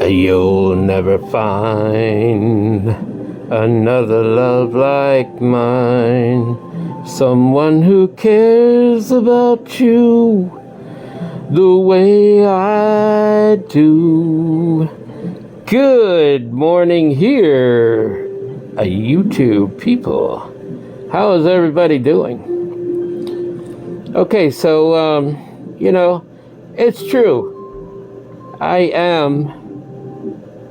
You'll never find another love like mine. Someone who cares about you the way I do. Good morning here, YouTube people. How is everybody doing? Okay, so, it's true. I am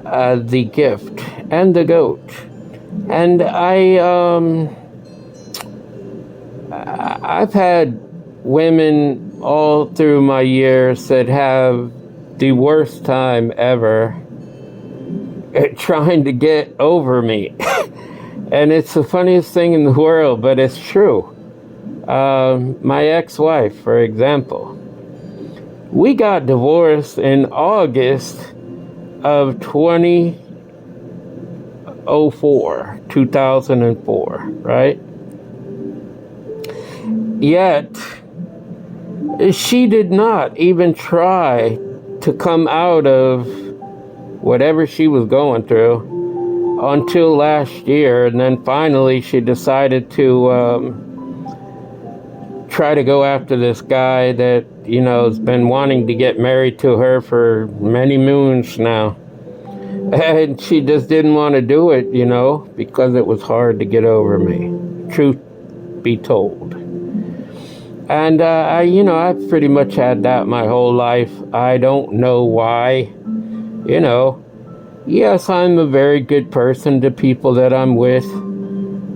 the gift and the goat. And I've had women all through my years that have the worst time ever trying to get over me. And it's the funniest thing in the world, but it's true. My ex-wife, for example, we got divorced in August of 2004, right? Yet, she did not even try to come out of whatever she was going through until last year, and then finally she decided to try to go after this guy that, has been wanting to get married to her for many moons now. And she just didn't want to do it, because it was hard to get over me, truth be told. And, I've pretty much had that my whole life. I don't know why, Yes, I'm a very good person to people that I'm with.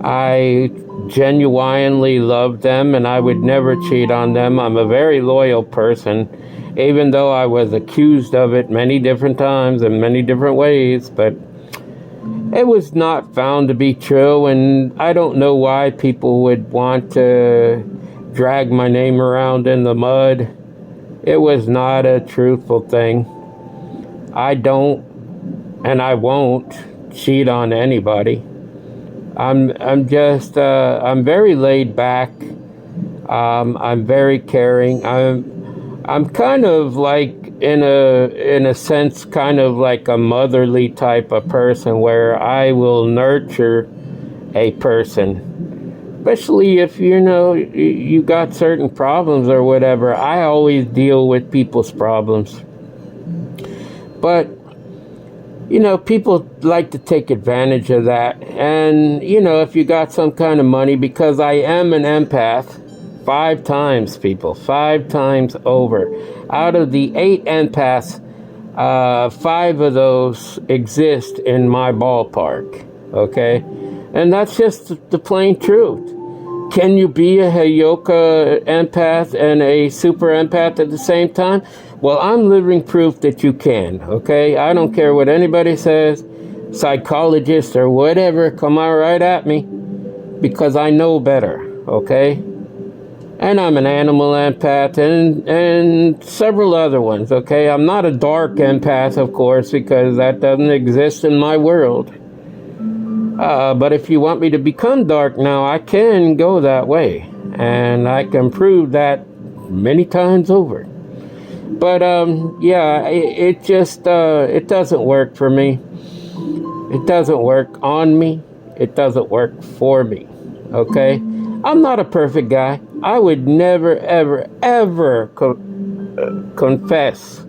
I genuinely love them, and I would never cheat on them. I'm a very loyal person, even though I was accused of it many different times in many different ways, but it was not found to be true, and I don't know why people would want to drag my name around in the mud. It was not a truthful thing. I don't, and I won't cheat on anybody. I'm very laid back. I'm very caring. I'm kind of like, in a sense, kind of like a motherly type of person where I will nurture a person. Especially if, you got certain problems or whatever. I always deal with people's problems. But, people like to take advantage of that. And, if you got some kind of money, because I am an empath, 5 times, people, 5 times over. Out of the 8 empaths, 5 of those exist in my ballpark, okay? And that's just the plain truth. Can you be a Heyoka empath and a super empath at the same time? Well, I'm living proof that you can, okay? I don't care what anybody says, psychologist or whatever, come on right at me, because I know better, okay? And I'm an animal empath and several other ones, okay? I'm not a dark empath, of course, because that doesn't exist in my world. But if you want me to become dark now, I can go that way. And I can prove that many times over. But, it just, it doesn't work for me. It doesn't work on me. It doesn't work for me. Okay? I'm not a perfect guy. I would never, ever, ever confess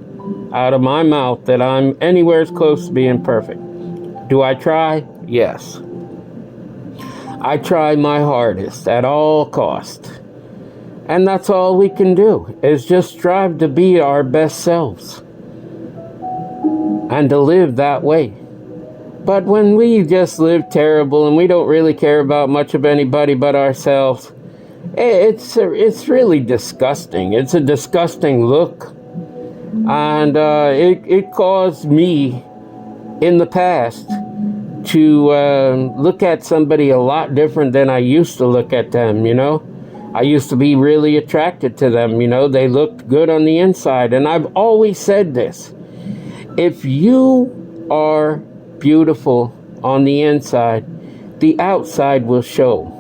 out of my mouth that I'm anywhere as close to being perfect. Do I try? Yes. I try my hardest at all costs. And that's all we can do, is just strive to be our best selves and to live that way. But when we just live terrible and we don't really care about much of anybody but ourselves, it's really disgusting. It's a disgusting look. And it caused me in the past to look at somebody a lot different than I used to look at them, I used to be really attracted to them, they looked good on the inside. And I've always said this: if you are beautiful on the inside, the outside will show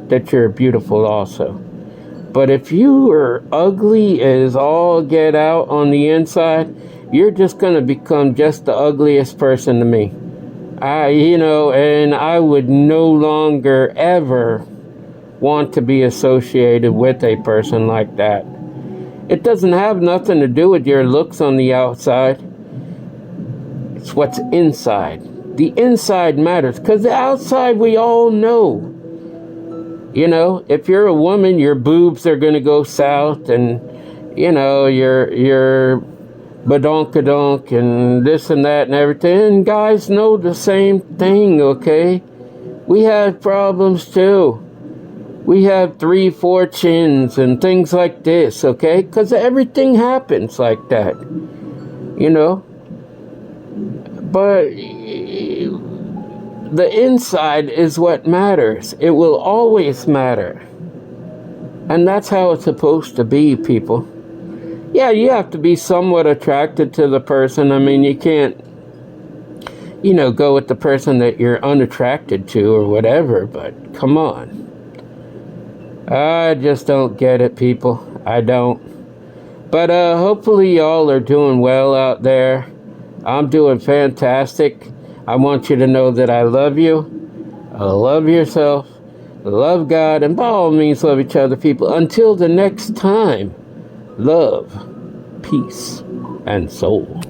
that you're beautiful also. But if you are ugly as all get out on the inside, you're just going to become just the ugliest person to me. And I would no longer ever want to be associated with a person like that. It doesn't have nothing to do with your looks on the outside. It's what's inside. The inside matters, because the outside we all know. If you're a woman, your boobs are going to go south, and your badonkadonk and this and that and everything. And guys know the same thing, okay? We have problems too. We have 3-4 chins and things like this, okay? Because everything happens like that, But the inside is what matters. It will always matter. And that's how it's supposed to be, people. Yeah, you have to be somewhat attracted to the person. I mean, you can't, go with the person that you're unattracted to or whatever, but come on. I just don't get it, people. I don't. But hopefully y'all are doing well out there. I'm doing fantastic. I want you to know that I love you. Love yourself. Love God. And by all means, love each other, people. Until the next time, love, peace, and soul.